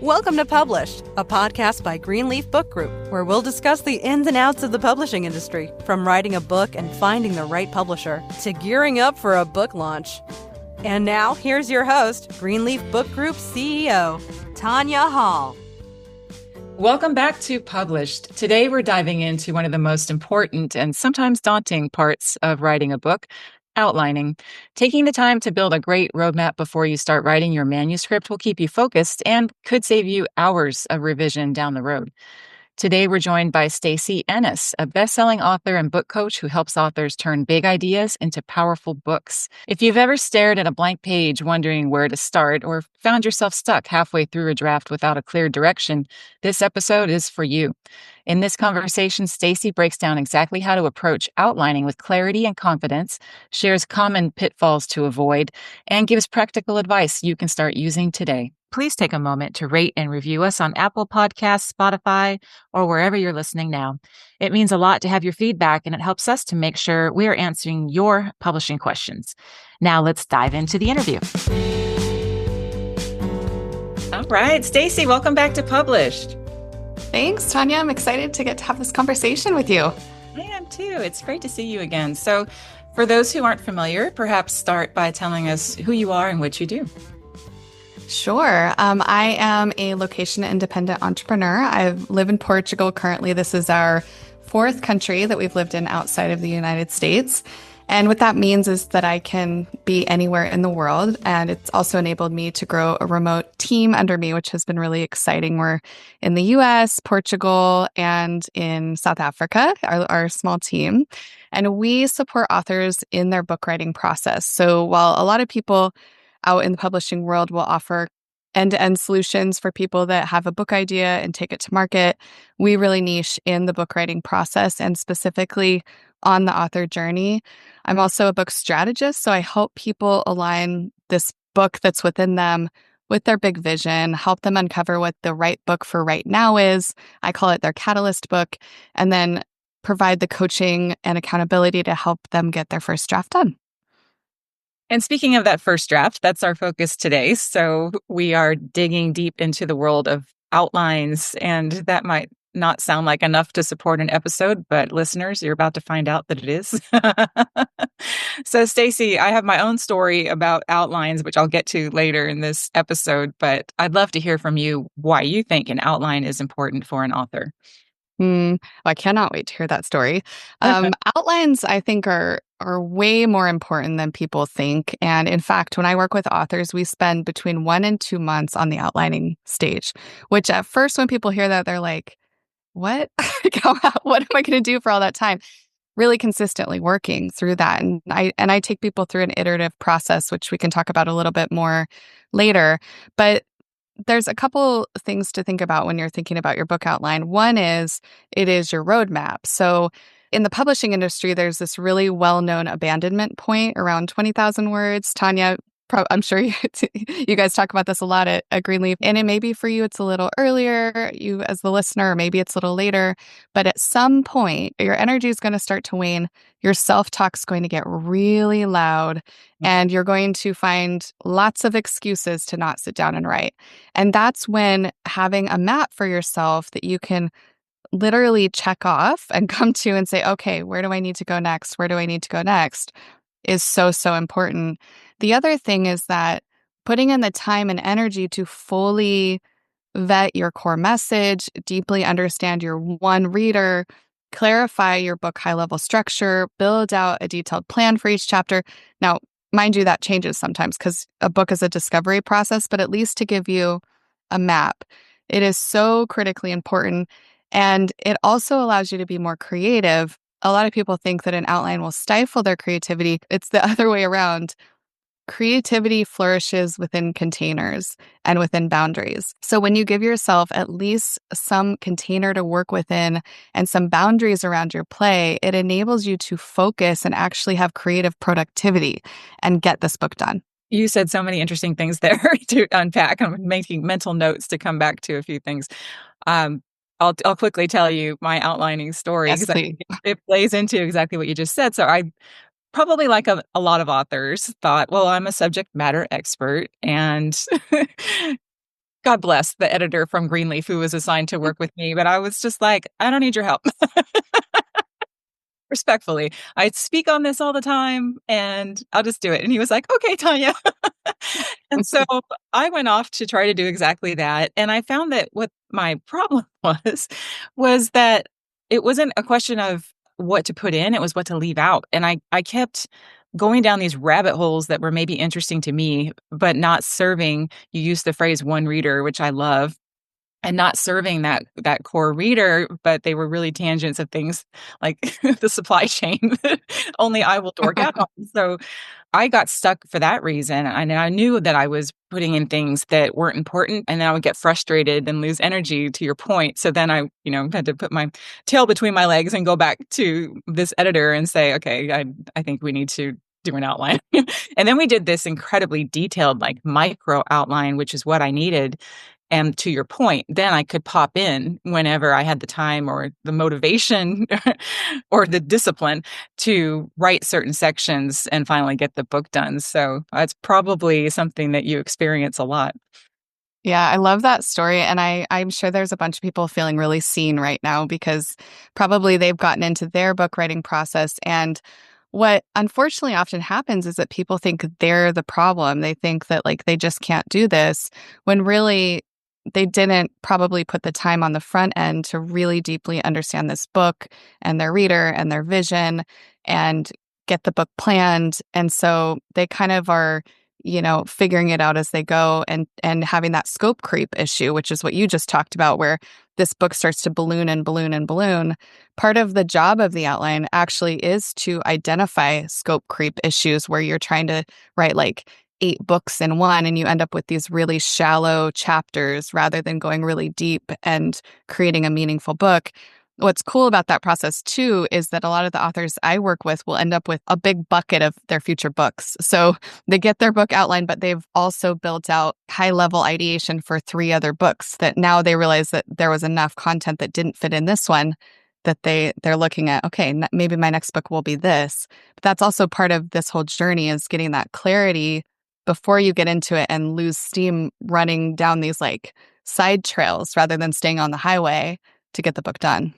Welcome to Published, a podcast by Greenleaf Book Group, where we'll discuss the ins and outs of the publishing industry, from writing a book and finding the right publisher to gearing up for a book launch. And now, here's your host, Greenleaf Book Group CEO, Tanya Hall. Welcome back to Published. Today, we're diving into one of the most important and sometimes daunting parts of writing a book, outlining. Taking the time to build a great roadmap before you start writing your manuscript will keep you focused and could save you hours of revision down the road. Today, we're joined by Stacy Ennis, a best-selling author and book coach who helps authors turn big ideas into powerful books. If you've ever stared at a blank page wondering where to start or found yourself stuck halfway through a draft without a clear direction, this episode is for you. In this conversation, Stacy breaks down exactly how to approach outlining with clarity and confidence, shares common pitfalls to avoid, and gives practical advice you can start using today. Please take a moment to rate and review us on Apple Podcasts, Spotify, or wherever you're listening now. It means a lot to have your feedback, and it helps us to make sure we are answering your publishing questions. Now let's dive into the interview. All right, Stacy, welcome back to Published. Thanks, Tanya. I'm excited to get to have this conversation with you. I am too. It's great to see you again. So for those who aren't familiar, perhaps start by telling us who you are and what you do. Sure. I am a location-independent entrepreneur. I live in Portugal currently. This is our fourth country that we've lived in outside of the United States. And what that means is that I can be anywhere in the world. And it's also enabled me to grow a remote team under me, which has been really exciting. We're in the US, Portugal, and in South Africa, our small team. And we support authors in their book writing process. So while a lot of people out in the publishing world will offer end-to-end solutions for people that have a book idea and take it to market, we really niche in the book writing process and specifically on the author journey. I'm also a book strategist, so I help people align this book that's within them with their big vision, help them uncover what the right book for right now is. I call it their catalyst book, and then provide the coaching and accountability to help them get their first draft done. And speaking of that first draft, that's our focus today. So we are digging deep into the world of outlines, and that might not sound like enough to support an episode, but listeners, you're about to find out that it is. So Stacy, I have my own story about outlines, which I'll get to later in this episode, but I'd love to hear from you why you think an outline is important for an author. I cannot wait to hear that story. Outlines, I think, are way more important than people think. And in fact, when I work with authors, we spend between 1 and 2 months on the outlining stage, which at first, when people hear that, they're like, what? What am I going to do for all that time? Really consistently working through that. And I take people through an iterative process, which we can talk about a little bit more later. But there's a couple things to think about when you're thinking about your book outline. One is it is your roadmap. So in the publishing industry, there's this really well-known abandonment point around 20,000 words. Tanya, I'm sure you guys talk about this a lot at Greenleaf. And it may be for you, it's a little earlier, you as the listener, or maybe it's a little later. But at some point, your energy is going to start to wane. Your self-talk's going to get really loud. And you're going to find lots of excuses to not sit down and write. And that's when having a map for yourself that you can literally check off and come to and say, okay, where do I need to go next? Where do I need to go next? Is so, so important. The other thing is that putting in the time and energy to fully vet your core message, deeply understand your one reader, clarify your book high-level structure, build out a detailed plan for each chapter. Now, mind you, that changes sometimes because a book is a discovery process, but at least to give you a map, it is so critically important. And it also allows you to be more creative. A lot of people think that an outline will stifle their creativity. It's the other way around. Creativity flourishes within containers and within boundaries. So when you give yourself at least some container to work within and some boundaries around your play, it enables you to focus and actually have creative productivity and get this book done. You said so many interesting things there to unpack. I'm making mental notes to come back to a few things. I'll quickly tell you my outlining story because it plays into exactly what you just said. So I probably, like a lot of authors, thought, well, I'm a subject matter expert and God bless the editor from Greenleaf who was assigned to work with me, but I was just like, I don't need your help. Respectfully, I speak on this all the time and I'll just do it. And he was like, okay, Tanya. And so I went off to try to do exactly that. And I found that what my problem was that it wasn't a question of what to put in, it was what to leave out. And I kept going down these rabbit holes that were maybe interesting to me, but not serving. You used the phrase one reader, which I love, and not serving that core reader, but they were really tangents of things like the supply chain that only I will dork out on. So I got stuck for that reason. And I knew that I was putting in things that weren't important, and then I would get frustrated and lose energy, to your point. So then I, had to put my tail between my legs and go back to this editor and say, okay, I think we need to do an outline. And then we did this incredibly detailed, like micro outline, which is what I needed. And to your point, then I could pop in whenever I had the time or the motivation or the discipline to write certain sections and finally get the book done. So that's probably something that you experience a lot. Yeah, I love that story. And I'm sure there's a bunch of people feeling really seen right now because probably they've gotten into their book writing process. And what unfortunately often happens is that people think they're the problem. They think that like they just can't do this when really they didn't probably put the time on the front end to really deeply understand this book and their reader and their vision and get the book planned. And so they kind of are figuring it out as they go and having that scope creep issue, which is what you just talked about, where this book starts to balloon and balloon and balloon. Part of the job of the outline actually is to identify scope creep issues where you're trying to write like 8 books in one and you end up with these really shallow chapters rather than going really deep and creating a meaningful book. What's cool about that process, too, is that a lot of the authors I work with will end up with a big bucket of their future books. So they get their book outline, but they've also built out high-level ideation for 3 other books that now they realize that there was enough content that didn't fit in this one that they're looking at, okay, maybe my next book will be this. But that's also part of this whole journey is getting that clarity before you get into it and lose steam running down these like side trails rather than staying on the highway to get the book done.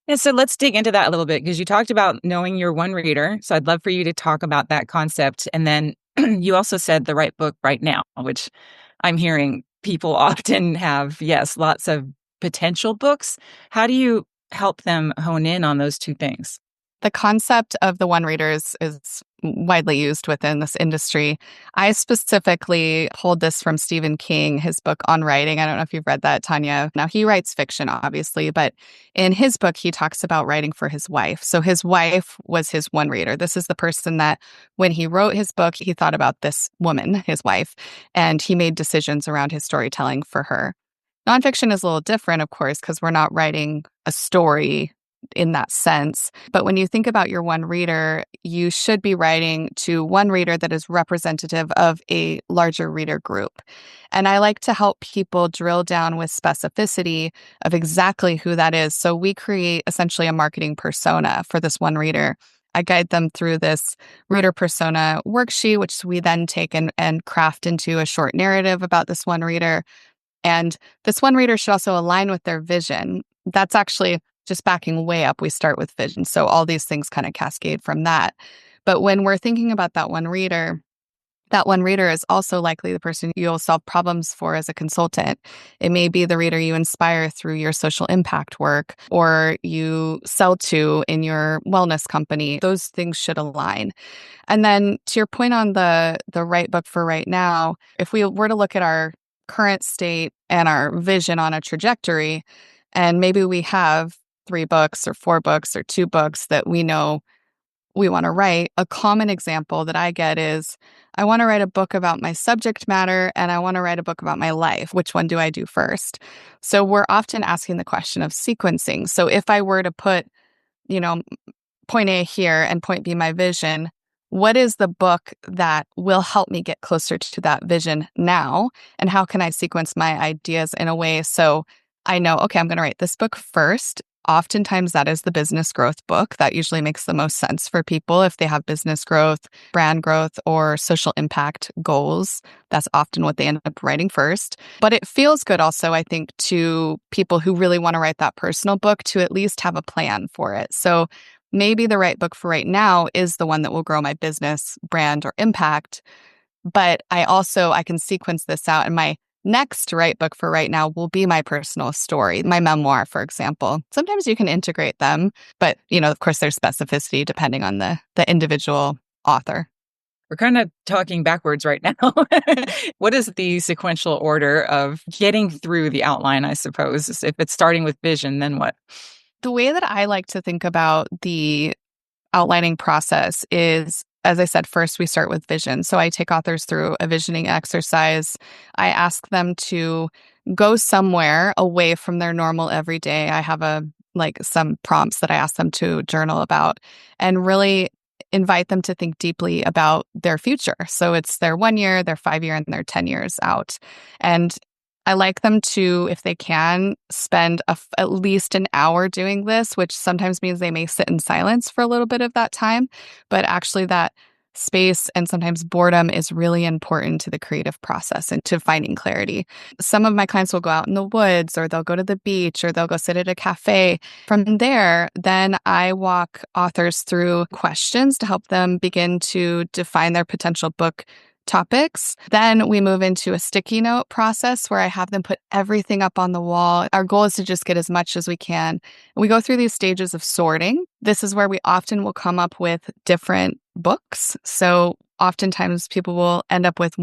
Yeah, so let's dig into that a little bit because you talked about knowing your one reader. So I'd love for you to talk about that concept. And then you also said the right book right now, which I'm hearing people often have, yes, lots of potential books. How do you help them hone in on those two things? The concept of the one readers is widely used within this industry. I specifically pulled this from Stephen King, his book on writing. I don't know if you've read that, Tanya. Now, he writes fiction, obviously, but in his book, he talks about writing for his wife. So his wife was his one reader. This is the person that when he wrote his book, he thought about this woman, his wife, and he made decisions around his storytelling for her. Nonfiction is a little different, of course, because we're not writing a story in that sense. But when you think about your one reader, you should be writing to one reader that is representative of a larger reader group. And I like to help people drill down with specificity of exactly who that is. So we create essentially a marketing persona for this one reader. I guide them through this reader persona worksheet, which we then take and craft into a short narrative about this one reader. And this one reader should also align with their vision. That's actually just backing way up. We start with vision. So all these things kind of cascade from that. But when we're thinking about that one reader is also likely the person you'll solve problems for as a consultant. It may be the reader you inspire through your social impact work or you sell to in your wellness company. Those things should align. And then to your point on the right book for right now, if we were to look at our current state and our vision on a trajectory, and maybe we have 3 books or 4 books or 2 books that we know we want to write. A common example that I get is, I want to write a book about my subject matter and I want to write a book about my life. Which one do I do first? So we're often asking the question of sequencing. So if I were to put, point A here and point B my vision, what is the book that will help me get closer to that vision now? And how can I sequence my ideas in a way so I know, okay, I'm going to write this book first Oftentimes, that is the business growth book. That usually makes the most sense for people if they have business growth, brand growth, or social impact goals. That's often what they end up writing first. But it feels good also, I think, to people who really want to write that personal book to at least have a plan for it. So maybe the right book for right now is the one that will grow my business, brand, or impact. But I can sequence this out, and my next right book for right now will be my personal story, my memoir, for example. Sometimes you can integrate them, but of course there's specificity depending on the individual author. We're kind of talking backwards right now. What is the sequential order of getting through the outline, I suppose? If it's starting with vision, then what? The way that I like to think about the outlining process is, as I said, first we start with vision. So I take authors through a visioning exercise. I ask them to go somewhere away from their normal everyday. I have some prompts that I ask them to journal about and really invite them to think deeply about their future. So it's their 1 year, their 5 year, and their 10 years out. And I like them to, if they can, spend at least an hour doing this, which sometimes means they may sit in silence for a little bit of that time. But actually, that space and sometimes boredom is really important to the creative process and to finding clarity. Some of my clients will go out in the woods, or they'll go to the beach, or they'll go sit at a cafe. From there, then I walk authors through questions to help them begin to define their potential book topics. Then we move into a sticky note process where I have them put everything up on the wall. Our goal is to just get as much as we can. We go through these stages of sorting. This is where we often will come up with different books. So oftentimes people will end up with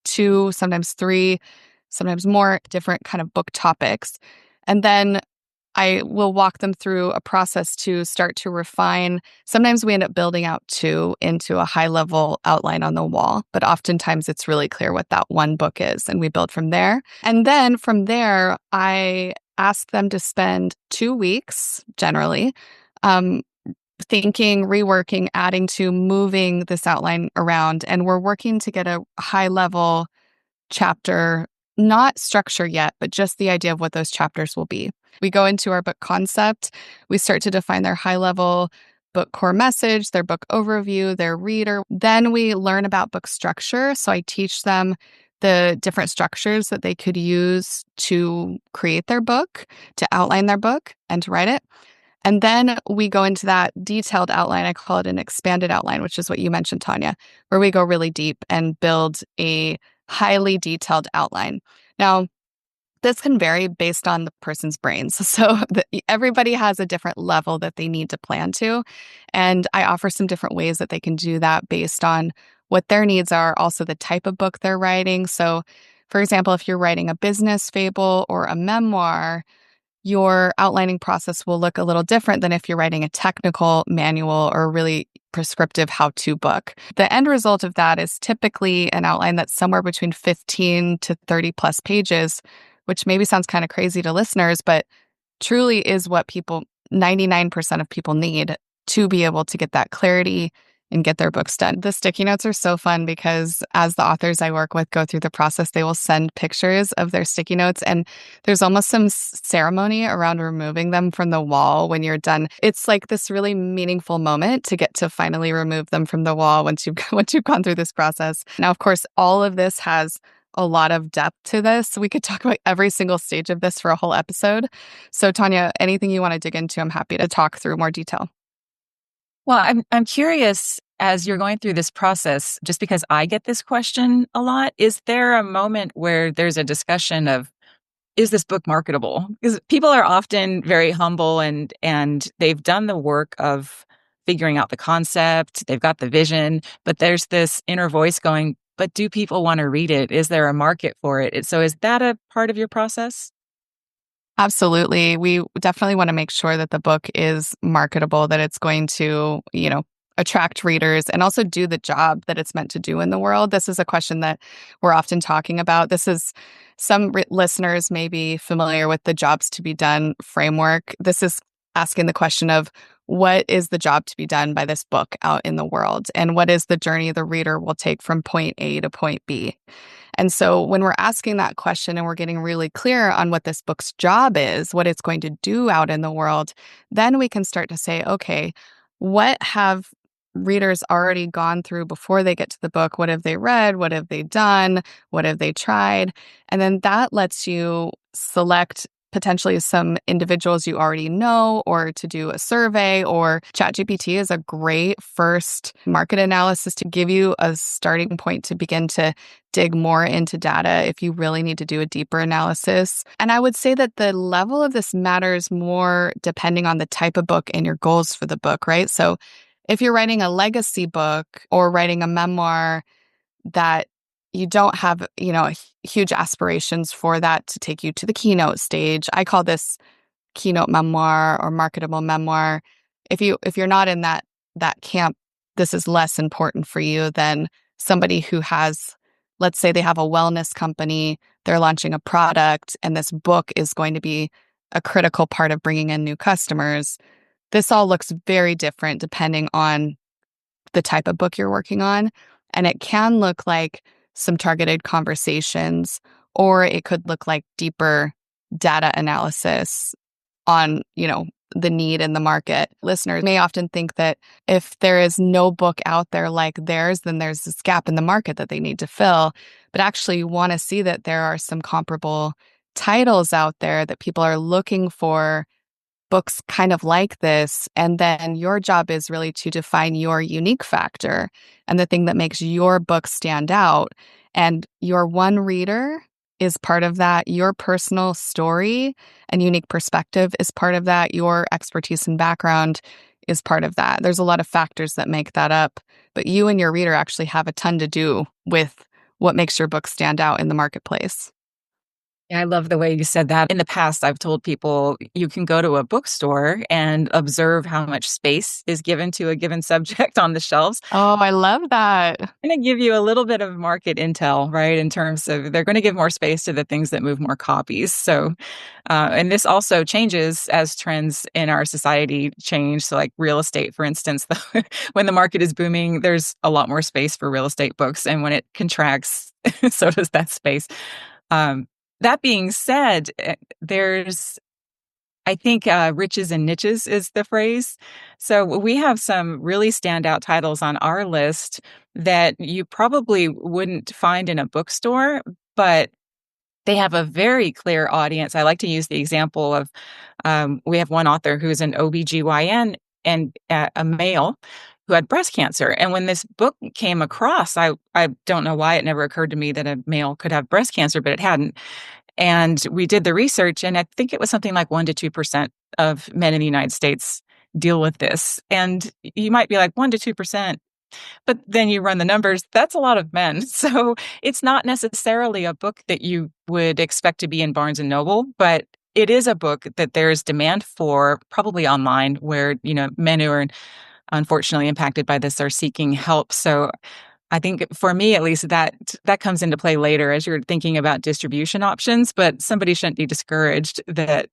2, sometimes 3, sometimes more different kind of book topics. And then I will walk them through a process to start to refine. Sometimes we end up building out 2 into a high-level outline on the wall, but oftentimes it's really clear what that one book is, and we build from there. And then from there, I ask them to spend 2 weeks, generally, thinking, reworking, adding to, moving this outline around, and we're working to get a high-level chapter, not structure yet, but just the idea of what those chapters will be. We go into our book concept. We start to define their high-level book core message, their book overview, their reader. Then we learn about book structure. So I teach them the different structures that they could use to create their book, to outline their book, and to write it. And then we go into that detailed outline. I call it an expanded outline, which is what you mentioned, Tanya, where we go really deep and build a highly detailed outline. Now, this can vary based on the person's brains. So everybody has a different level that they need to plan to. And I offer some different ways that they can do that based on what their needs are, also the type of book they're writing. So, for example, if you're writing a business fable or a memoir, your outlining process will look a little different than if you're writing a technical manual or a really prescriptive how-to book. The end result of that is typically an outline that's somewhere between 15 to 30 plus pages, which maybe sounds kind of crazy to listeners, but truly is what 99% of people need to be able to get that clarity and get their books done. The sticky notes are so fun because as the authors I work with go through the process, they will send pictures of their sticky notes, and there's almost some ceremony around removing them from the wall when you're done. It's like this really meaningful moment to get to finally remove them from the wall once you've gone through this process. Now, of course, all of this has a lot of depth to this. We could talk about every single stage of this for a whole episode. So, Tanya, anything you want to dig into, I'm happy to talk through more detail. Well, I'm curious, as you're going through this process, just because I get this question a lot, is there a moment where there's a discussion of, is this book marketable? Because people are often very humble and they've done the work of figuring out the concept, they've got the vision, but there's this inner voice going, but do people want to read it? Is there a market for it? So is that a part of your process? Absolutely. We definitely want to make sure that the book is marketable, that it's going to, attract readers and also do the job that it's meant to do in the world. This is a question that we're often talking about. Some listeners may be familiar with the jobs to be done framework. This is asking the question of, what is the job to be done by this book out in the world? And what is the journey the reader will take from point A to point B? And so when we're asking that question and we're getting really clear on what this book's job is, what it's going to do out in the world, then we can start to say, okay, what have readers already gone through before they get to the book? What have they read? What have they done? What have they tried? And then that lets you select potentially some individuals you already know, or to do a survey, or ChatGPT is a great first market analysis to give you a starting point to begin to dig more into data if you really need to do a deeper analysis. And I would say that the level of this matters more depending on the type of book and your goals for the book, right? So if you're writing a legacy book or writing a memoir that you don't have, huge aspirations for that to take you to the keynote stage. I call this keynote memoir or marketable memoir. If you're not in that camp, this is less important for you than somebody who has, let's say they have a wellness company, they're launching a product, and this book is going to be a critical part of bringing in new customers. This all looks very different depending on the type of book you're working on. And it can look like some targeted conversations, or it could look like deeper data analysis on, the need in the market. Listeners may often think that if there is no book out there like theirs, then there's this gap in the market that they need to fill. But actually, you want to see that there are some comparable titles out there that people are looking for books kind of like this. And then your job is really to define your unique factor and the thing that makes your book stand out. And your one reader is part of that. Your personal story and unique perspective is part of that. Your expertise and background is part of that. There's a lot of factors that make that up, but you and your reader actually have a ton to do with what makes your book stand out in the marketplace. Yeah, I love the way you said that. In the past, I've told people you can go to a bookstore and observe how much space is given to a given subject on the shelves. Oh, I love that. Going to give you a little bit of market intel, right? In terms of they're going to give more space to the things that move more copies. So, and this also changes as trends in our society change. So, like real estate, for instance, when the market is booming, there's a lot more space for real estate books, and when it contracts, so does that space. That being said, I think riches and niches is the phrase. So we have some really standout titles on our list that you probably wouldn't find in a bookstore, but they have a very clear audience. I like to use the example of we have one author who's an OBGYN and a male who had breast cancer. And when this book came across, I don't know why it never occurred to me that a male could have breast cancer, but it hadn't. And we did the research, and I think it was something like 1% to 2% of men in the United States deal with this. And you might be like 1% to 2%, but then you run the numbers, that's a lot of men. So it's not necessarily a book that you would expect to be in Barnes and Noble, but it is a book that there's demand for, probably online, where, men who are unfortunately impacted by this are seeking help. So I think for me, at least, that comes into play later as you're thinking about distribution options, but somebody shouldn't be discouraged that,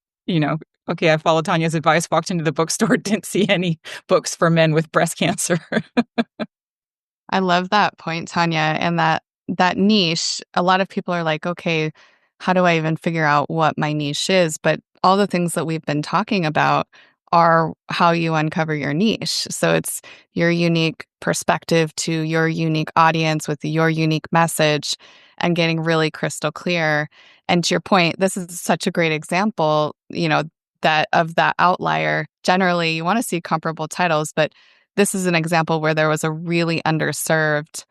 okay, I followed Tanya's advice, walked into the bookstore, didn't see any books for men with breast cancer. I love that point, Tanya. And that niche, a lot of people are like, okay, how do I even figure out what my niche is? But all the things that we've been talking about are how you uncover your niche. So it's your unique perspective to your unique audience with your unique message and getting really crystal clear. And to your point, this is such a great example, that of that outlier. Generally, you want to see comparable titles, but this is an example where there was a really underserved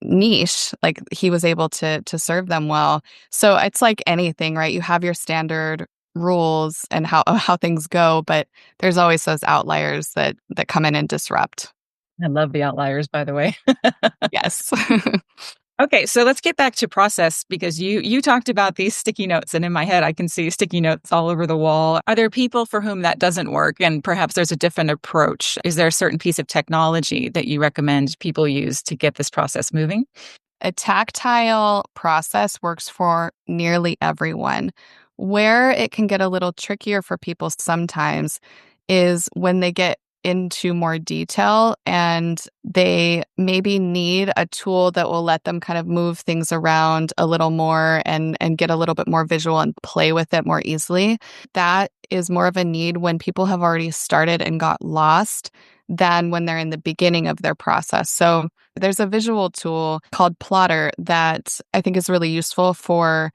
niche. Like he was able to serve them well. So it's like anything, right? You have your standard rules and how things go, but there's always those outliers that come in and disrupt. I love the outliers, by the way. Yes. Okay, so let's get back to process, because you talked about these sticky notes, and in my head I can see sticky notes all over the wall. Are there people for whom that doesn't work, and perhaps there's a different approach? Is there a certain piece of technology that you recommend people use to get this process moving? A tactile process works for nearly everyone. Where it can get a little trickier for people sometimes is when they get into more detail and they maybe need a tool that will let them kind of move things around a little more and get a little bit more visual and play with it more easily. That is more of a need when people have already started and got lost than when they're in the beginning of their process. So there's a visual tool called Plotter that I think is really useful for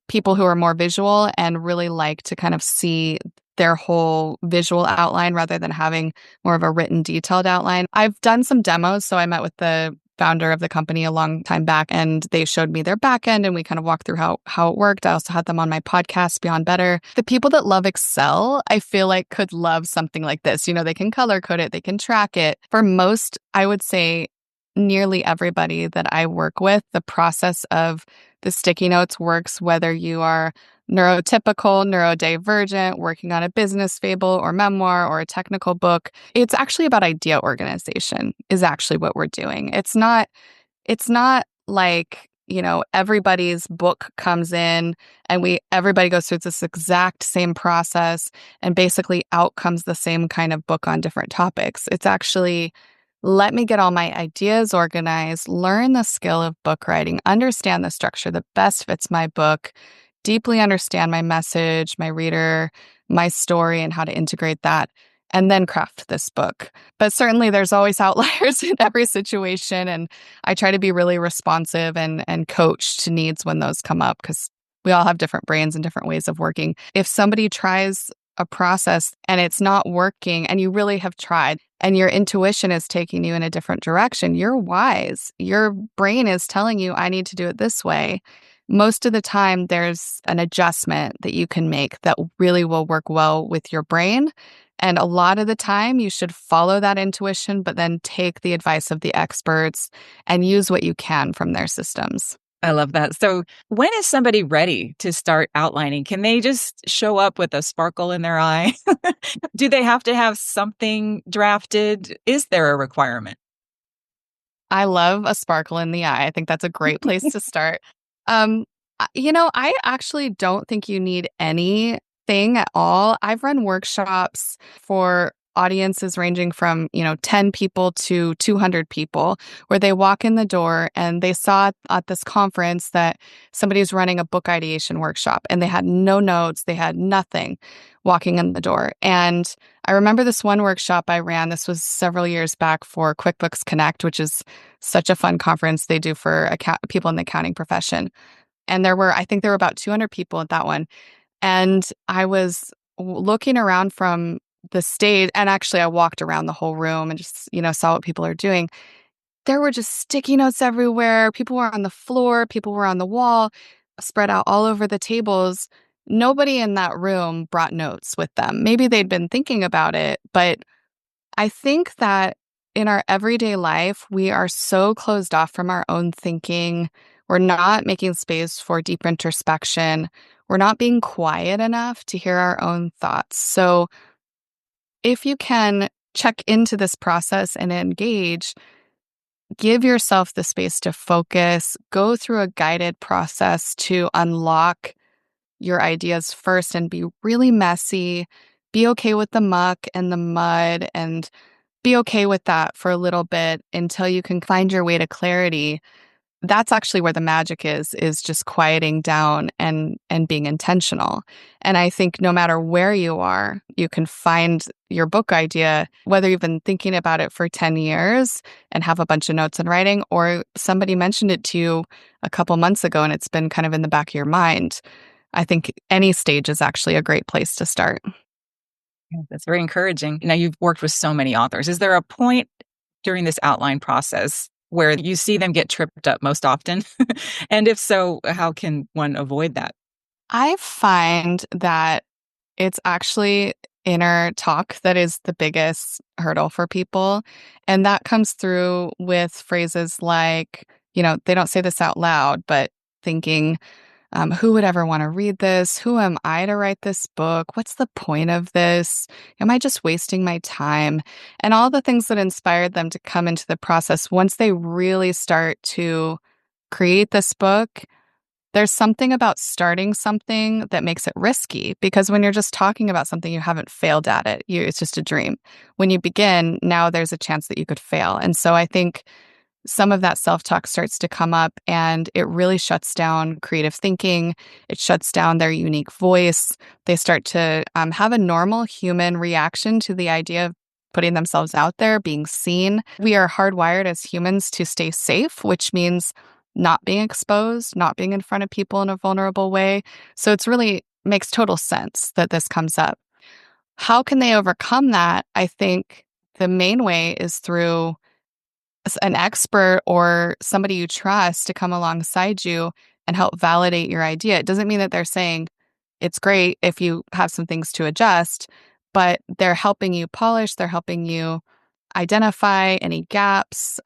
people who are more visual and really like to kind of see their whole visual outline rather than having more of a written detailed outline. I've done some demos. So I met with the founder of the company a long time back and they showed me their back end and we kind of walked through how it worked. I also had them on my podcast, Beyond Better. The people that love Excel, I feel like could love something like this. You know, they can color code it, they can track it. For most, I would say nearly everybody that I work with, the process of the sticky notes works whether you are neurotypical, neurodivergent, working on a business fable or memoir or a technical book. It's actually about idea organization is actually what we're doing. It's not like, everybody's book comes in and everybody goes through this exact same process and basically out comes the same kind of book on different topics. It's actually, let me get all my ideas organized, learn the skill of book writing, understand the structure that best fits my book, deeply understand my message, my reader, my story, and how to integrate that, and then craft this book. But certainly there's always outliers in every situation, and I try to be really responsive and coach to needs when those come up because we all have different brains and different ways of working. If somebody tries a process and it's not working and you really have tried and your intuition is taking you in a different direction, you're wise. Your brain is telling you, I need to do it this way. Most of the time, there's an adjustment that you can make that really will work well with your brain. And a lot of the time, you should follow that intuition, but then take the advice of the experts and use what you can from their systems. I love that. So when is somebody ready to start outlining? Can they just show up with a sparkle in their eye? Do they have to have something drafted? Is there a requirement? I love a sparkle in the eye. I think that's a great place to start. Um, I actually don't think you need anything at all. I've run workshops for audiences ranging from, 10 people to 200 people, where they walk in the door and they saw at this conference that somebody's running a book ideation workshop and they had no notes, they had nothing walking in the door. And I remember this one workshop I ran, this was several years back for QuickBooks Connect, which is such a fun conference they do for people in the accounting profession. And I think there were about 200 people at that one. And I was looking around from the stage, and actually I walked around the whole room and just, saw what people are doing. There were just sticky notes everywhere. People were on the floor, people were on the wall, spread out all over the tables. Nobody in that room brought notes with them. Maybe they'd been thinking about it, but I think that in our everyday life, we are so closed off from our own thinking. We're not making space for deep introspection. We're not being quiet enough to hear our own thoughts. So if you can check into this process and engage, give yourself the space to focus, go through a guided process to unlock your ideas first and be really messy, be okay with the muck and the mud, and be okay with that for a little bit until you can find your way to clarity. That's actually where the magic is just quieting down and being intentional. And I think no matter where you are, you can find your book idea, whether you've been thinking about it for 10 years and have a bunch of notes in writing, or somebody mentioned it to you a couple months ago and it's been kind of in the back of your mind. I think any stage is actually a great place to start. That's very encouraging. Now, you've worked with so many authors. Is there a point during this outline process where you see them get tripped up most often? And if so, how can one avoid that? I find that it's actually inner talk that is the biggest hurdle for people. And that comes through with phrases like, they don't say this out loud, but thinking, who would ever want to read this? Who am I to write this book? What's the point of this? Am I just wasting my time? And all the things that inspired them to come into the process, once they really start to create this book, there's something about starting something that makes it risky, because when you're just talking about something, you haven't failed at it. It's just a dream. When you begin, now there's a chance that you could fail. And so I think some of that self-talk starts to come up, and it really shuts down creative thinking. It shuts down their unique voice. They start to have a normal human reaction to the idea of putting themselves out there, being seen. We are hardwired as humans to stay safe, which means not being exposed, not being in front of people in a vulnerable way. So it's really makes total sense that this comes up. How can they overcome that? I think the main way is through an expert or somebody you trust to come alongside you and help validate your idea. It doesn't mean that they're saying it's great if you have some things to adjust, but they're helping you polish, they're helping you identify any gaps,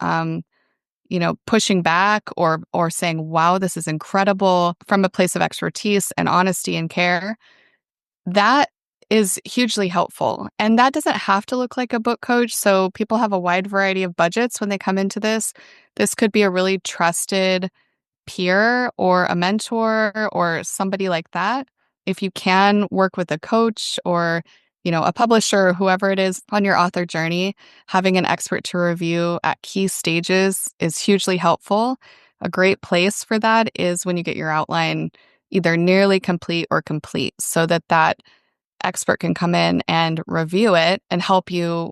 pushing back or saying, wow, this is incredible from a place of expertise and honesty and care. That is hugely helpful. And that doesn't have to look like a book coach. So people have a wide variety of budgets when they come into this. This could be a really trusted peer or a mentor or somebody like that. If you can work with a coach or, a publisher or whoever it is on your author journey, having an expert to review at key stages is hugely helpful. A great place for that is when you get your outline either nearly complete or complete, so that expert can come in and review it and help you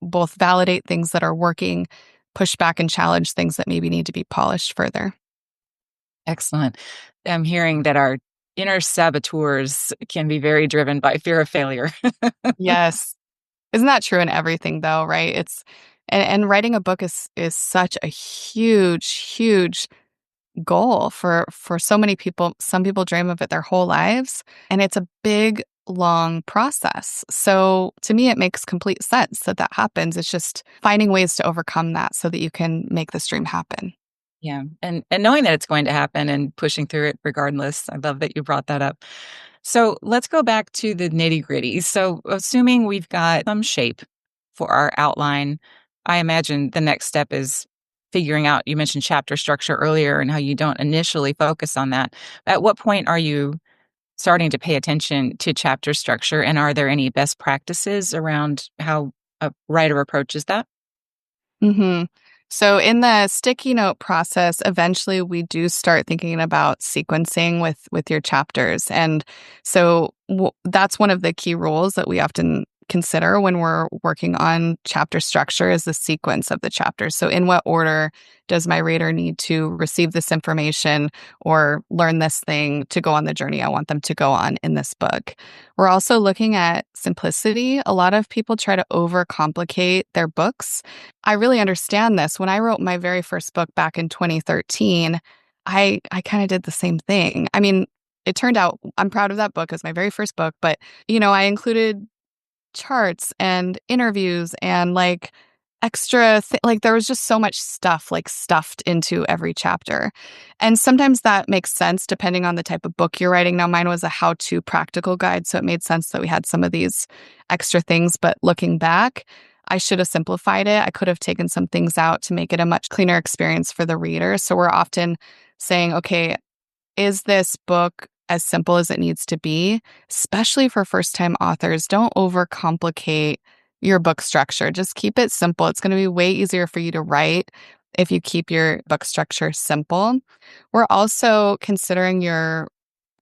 both validate things that are working, push back and challenge things that maybe need to be polished further. Excellent. I'm hearing that our inner saboteurs can be very driven by fear of failure. Yes. Isn't that true in everything though, right? And writing a book is such a huge goal for so many people. Some people dream of it their whole lives, and it's a big, long process. So to me, it makes complete sense that happens. It's just finding ways to overcome that so that you can make this dream happen. Yeah. And knowing that it's going to happen and pushing through it regardless. I love that you brought that up. So let's go back to the nitty-gritty. So assuming we've got some shape for our outline, I imagine the next step is figuring out, you mentioned chapter structure earlier and how you don't initially focus on that. At what point are you starting to pay attention to chapter structure? And are there any best practices around how a writer approaches that? Mm-hmm. So in the sticky note process, eventually we do start thinking about sequencing with your chapters. And so that's one of the key rules that we often consider when we're working on chapter structure is the sequence of the chapters. So in what order does my reader need to receive this information or learn this thing to go on the journey I want them to go on in this book? We're also looking at simplicity. A lot of people try to overcomplicate their books. I really understand this. When I wrote my very first book back in 2013, I kind of did the same thing. I mean, it turned out I'm proud of that book. It was my very first book, but I included charts and interviews and there was just so much stuff stuffed into every chapter. And sometimes that makes sense depending on the type of book you're writing. Now, mine was a how-to practical guide, so it made sense that we had some of these extra things. But looking back, I should have simplified it. I could have taken some things out to make it a much cleaner experience for the reader. So we're often saying, okay, is this book as simple as it needs to be? Especially for first-time authors, don't overcomplicate your book structure. Just keep it simple. It's going to be way easier for you to write if you keep your book structure simple. We're also considering your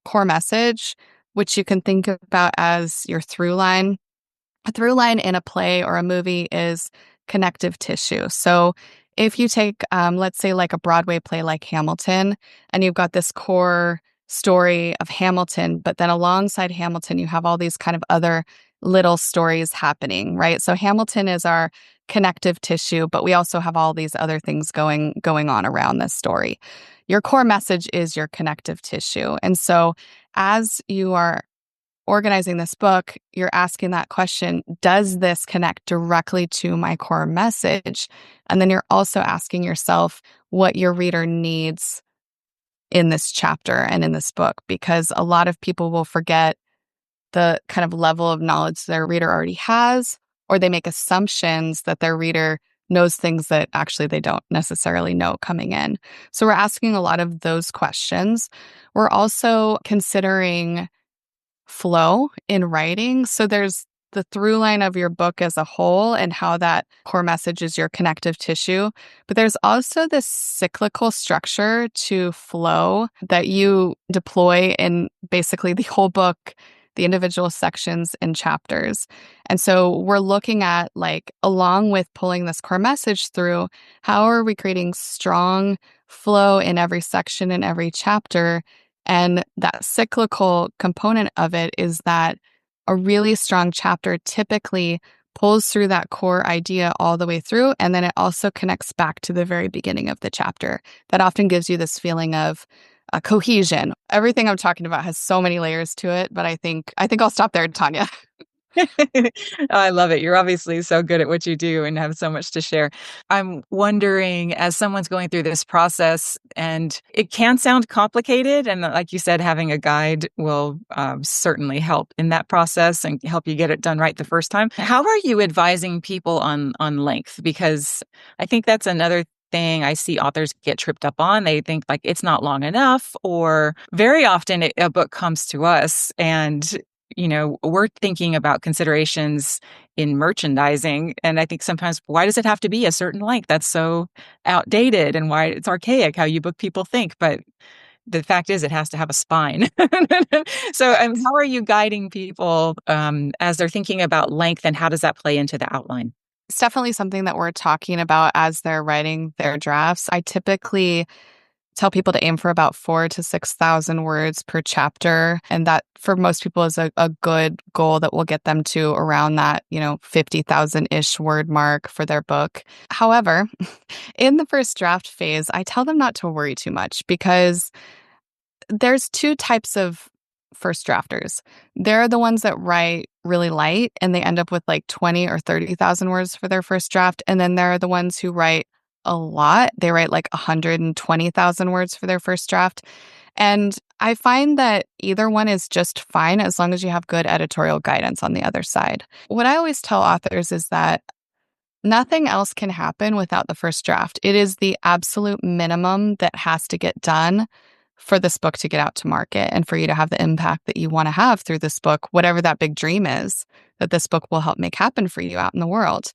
core message, which you can think about as your through line. A through line in a play or a movie is connective tissue. So if you take, let's say, like a Broadway play like Hamilton, and you've got this core story of Hamilton, but then alongside Hamilton, you have all these kind of other little stories happening, right? So Hamilton is our connective tissue, but we also have all these other things going on around this story. Your core message is your connective tissue. And so as you are organizing this book, you're asking that question, does this connect directly to my core message? And then you're also asking yourself what your reader needs in this chapter and in this book, because a lot of people will forget the kind of level of knowledge their reader already has, or they make assumptions that their reader knows things that actually they don't necessarily know coming in. So we're asking a lot of those questions. We're also considering flow in writing. So there's the through line of your book as a whole and how that core message is your connective tissue. But there's also this cyclical structure to flow that you deploy in basically the whole book, the individual sections and chapters. And so we're looking at, like, along with pulling this core message through, how are we creating strong flow in every section and every chapter? And that cyclical component of it is that a really strong chapter typically pulls through that core idea all the way through, and then it also connects back to the very beginning of the chapter. That often gives you this feeling of cohesion. Everything I'm talking about has so many layers to it, but I think I'll stop there, Tanya. I love it. You're obviously so good at what you do and have so much to share. I'm wondering, as someone's going through this process, and it can sound complicated, and like you said, having a guide will certainly help in that process and help you get it done right the first time. How are you advising people on length? Because I think that's another thing I see authors get tripped up on. They think like it's not long enough, or very often a book comes to us and we're thinking about considerations in merchandising. And I think sometimes, why does it have to be a certain length? That's so outdated, and why it's archaic how you book people think. But the fact is, it has to have a spine. So how are you guiding people as they're thinking about length, and how does that play into the outline? It's definitely something that we're talking about as they're writing their drafts. I typically tell people to aim for about 4,000 to 6,000 words per chapter. And that for most people is a good goal that will get them to around that, 50,000-ish word mark for their book. However, in the first draft phase, I tell them not to worry too much, because there's two types of first drafters. There are the ones that write really light and they end up with like 20 or 30,000 words for their first draft. And then there are the ones who write a lot. They write like 120,000 words for their first draft. And I find that either one is just fine as long as you have good editorial guidance on the other side. What I always tell authors is that nothing else can happen without the first draft. It is the absolute minimum that has to get done for this book to get out to market and for you to have the impact that you want to have through this book, whatever that big dream is that this book will help make happen for you out in the world.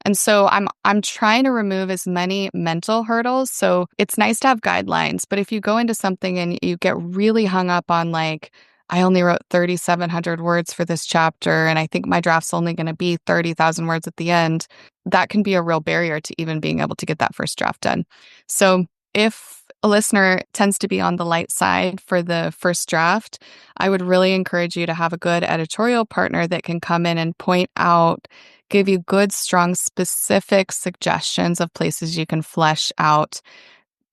And so I'm trying to remove as many mental hurdles. So it's nice to have guidelines, but if you go into something and you get really hung up on like, I only wrote 3,700 words for this chapter, and I think my draft's only going to be 30,000 words at the end, that can be a real barrier to even being able to get that first draft done. So if a listener tends to be on the light side for the first draft, I would really encourage you to have a good editorial partner that can come in and point out, give you good, strong, specific suggestions of places you can flesh out.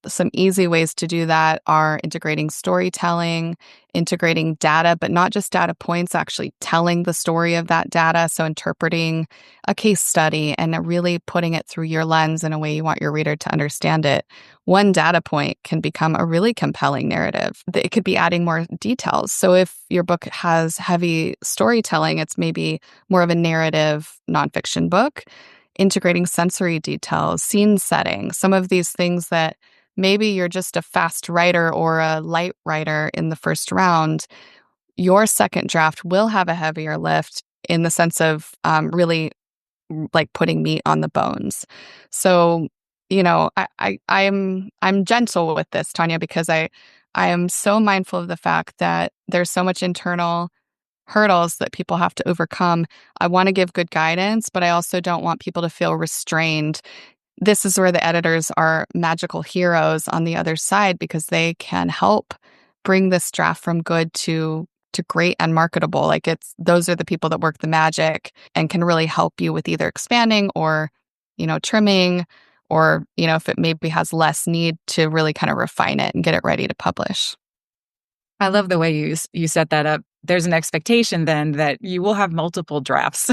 Some easy ways to do that are integrating storytelling, integrating data, but not just data points, actually telling the story of that data. So interpreting a case study and really putting it through your lens in a way you want your reader to understand it. One data point can become a really compelling narrative. It could be adding more details. So if your book has heavy storytelling, it's maybe more of a narrative nonfiction book. Integrating sensory details, scene setting, some of these things that maybe you're just a fast writer or a light writer in the first round, your second draft will have a heavier lift in the sense of really like putting meat on the bones. So, I'm gentle with this, Tanya, because I am so mindful of the fact that there's so much internal hurdles that people have to overcome. I want to give good guidance, but I also don't want people to feel restrained. This is where the editors are magical heroes on the other side, because they can help bring this draft from good to great and marketable. Like those are the people that work the magic and can really help you with either expanding or, trimming, or, if it maybe has less need, to really kind of refine it and get it ready to publish. I love the way you set that up. There's an expectation then that you will have multiple drafts.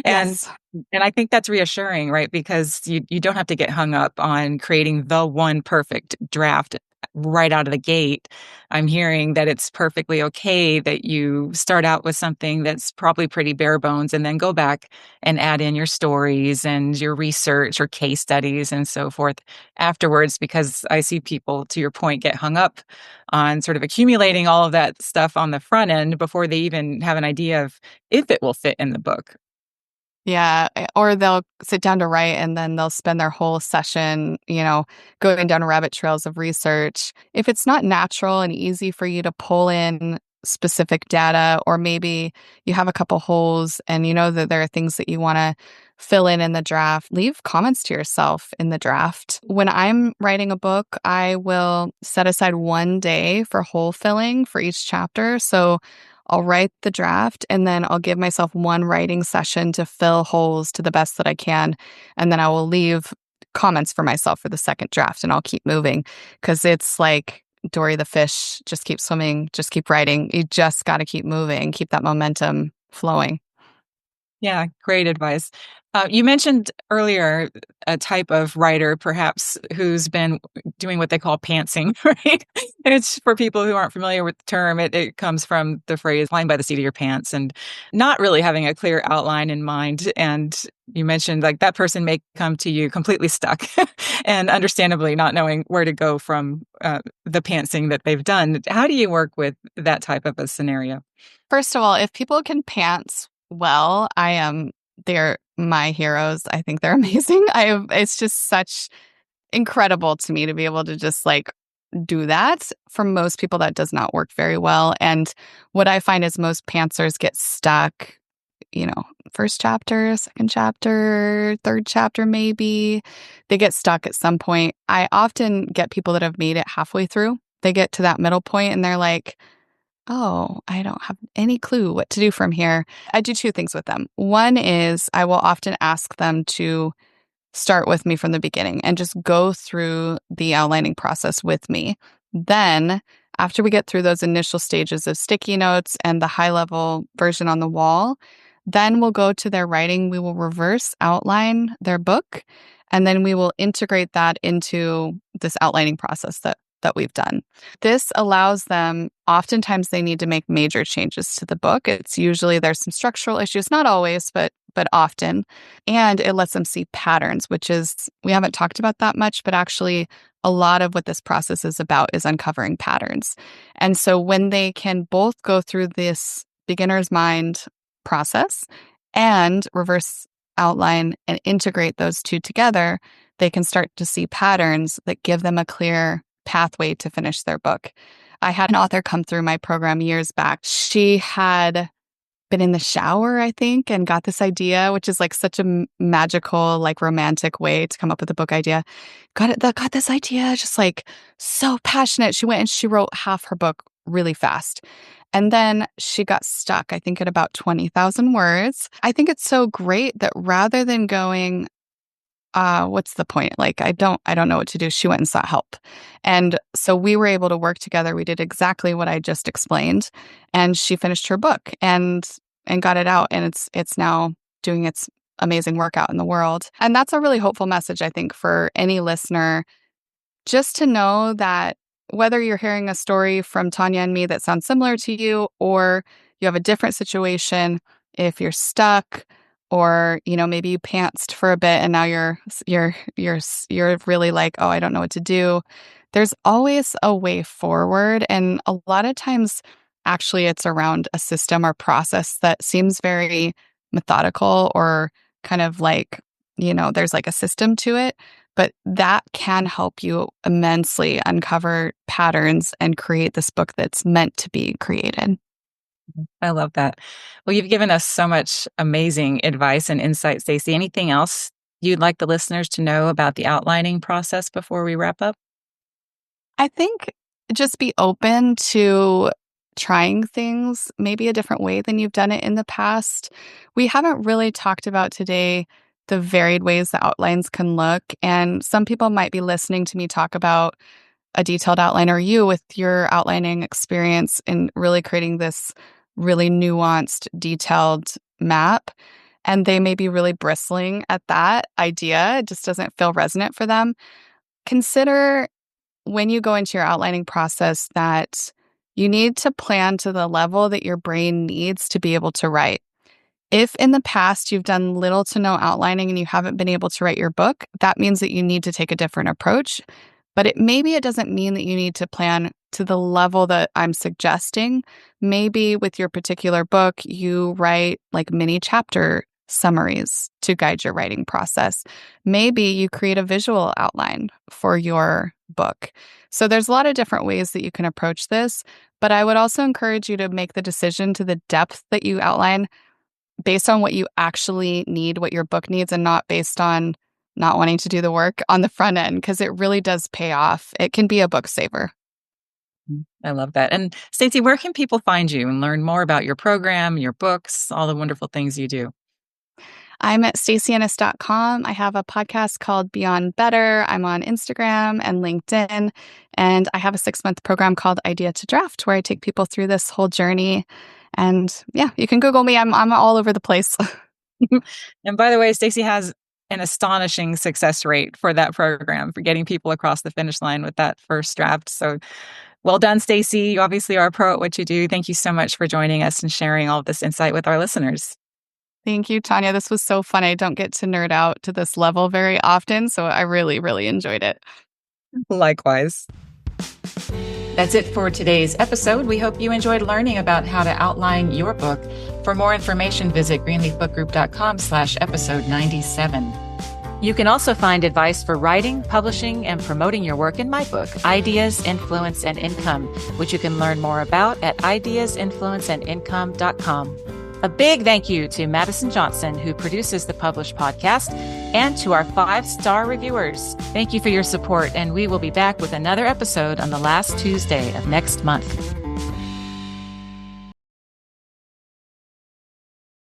Yes. And I think that's reassuring, right? Because you don't have to get hung up on creating the one perfect draft. right out of the gate, I'm hearing that it's perfectly okay that you start out with something that's probably pretty bare bones and then go back and add in your stories and your research or case studies and so forth afterwards, because I see people, to your point, get hung up on sort of accumulating all of that stuff on the front end before they even have an idea of if it will fit in the book. Yeah, or they'll sit down to write and then they'll spend their whole session, going down rabbit trails of research. If it's not natural and easy for you to pull in specific data, or maybe you have a couple holes and you know that there are things that you want to fill in the draft, leave comments to yourself in the draft. When I'm writing a book, I will set aside one day for hole filling for each chapter. So I'll write the draft and then I'll give myself one writing session to fill holes to the best that I can. And then I will leave comments for myself for the second draft and I'll keep moving, because it's like Dory the fish, just keep swimming, just keep writing. You just got to keep moving, keep that momentum flowing. Yeah, great advice. You mentioned earlier a type of writer, perhaps, who's been doing what they call pantsing, right? It's for people who aren't familiar with the term. It comes from the phrase "flying by the seat of your pants" and not really having a clear outline in mind. And you mentioned like that person may come to you completely stuck and understandably not knowing where to go from the pantsing that they've done. How do you work with that type of a scenario? First of all, if people can pants well, they're my heroes. I think they're amazing. It's just such incredible to me to be able to just like do that. For most people, that does not work very well. And what I find is most pantsers get stuck, first chapter, second chapter, third chapter, maybe. They get stuck at some point. I often get people that have made it halfway through. They get to that middle point and they're like, oh, I don't have any clue what to do from here. I do two things with them. One is I will often ask them to start with me from the beginning and just go through the outlining process with me. Then, after we get through those initial stages of sticky notes and the high level version on the wall, then we'll go to their writing. We will reverse outline their book, and then we will integrate that into this outlining process that we've done. This allows them, oftentimes they need to make major changes to the book. It's usually there's some structural issues, not always, but often. And it lets them see patterns, which is, we haven't talked about that much, but actually a lot of what this process is about is uncovering patterns. And so when they can both go through this beginner's mind process and reverse outline and integrate those two together, they can start to see patterns that give them a clear pathway to finish their book. I had an author come through my program years back. She had been in the shower, I think, and got this idea, which is like such a magical, like romantic way to come up with a book idea. Got this idea, just like so passionate. She went and she wrote half her book really fast. And then she got stuck, I think, at about 20,000 words. I think it's so great that rather than going, what's the point? Like, I don't know what to do. She went and sought help. And so we were able to work together. We did exactly what I just explained. And she finished her book and got it out. And it's now doing its amazing work out in the world. And that's a really hopeful message, I think, for any listener, just to know that whether you're hearing a story from Tanya and me that sounds similar to you, or you have a different situation, if you're stuck, or maybe you pantsed for a bit and now you're really like, oh, I don't know what to do. There's always a way forward, and a lot of times actually it's around a system or process that seems very methodical, or kind of like, there's like a system to it, but that can help you immensely uncover patterns and create this book that's meant to be created. I love that. Well, you've given us so much amazing advice and insight, Stacy. Anything else you'd like the listeners to know about the outlining process before we wrap up? I think just be open to trying things maybe a different way than you've done it in the past. We haven't really talked about today the varied ways the outlines can look. And some people might be listening to me talk about a detailed outline, or you with your outlining experience in really creating this really nuanced, detailed map. And they may be really bristling at that idea. It just doesn't feel resonant for them. Consider when you go into your outlining process that you need to plan to the level that your brain needs to be able to write. If in the past you've done little to no outlining and you haven't been able to write your book, that means that you need to take a different approach. But maybe it doesn't mean that you need to plan to the level that I'm suggesting. Maybe with your particular book, you write like mini chapter summaries to guide your writing process. Maybe you create a visual outline for your book. So there's a lot of different ways that you can approach this, but I would also encourage you to make the decision to the depth that you outline based on what you actually need, what your book needs, and not based on not wanting to do the work on the front end, because it really does pay off. It can be a book saver. I love that. And Stacy, where can people find you and learn more about your program, your books, all the wonderful things you do? I'm at stacyennis.com. I have a podcast called Beyond Better. I'm on Instagram and LinkedIn. And I have a 6-month program called Idea to Draft, where I take people through this whole journey. And yeah, you can Google me. I'm all over the place. And by the way, Stacy has an astonishing success rate for that program, for getting people across the finish line with that first draft. So well done, Stacy. You obviously are a pro at what you do. Thank you so much for joining us and sharing all of this insight with our listeners. Thank you, Tanya. This was so fun. I don't get to nerd out to this level very often, so I really, really enjoyed it. Likewise. That's it for today's episode. We hope you enjoyed learning about how to outline your book. For more information, visit greenleafbookgroup.com/episode 97. You can also find advice for writing, publishing, and promoting your work in my book, Ideas, Influence, and Income, which you can learn more about at ideasinfluenceandincome.com. A big thank you to Madison Johnson, who produces the Published podcast, and to our 5-star reviewers. Thank you for your support, and we will be back with another episode on the last Tuesday of next month.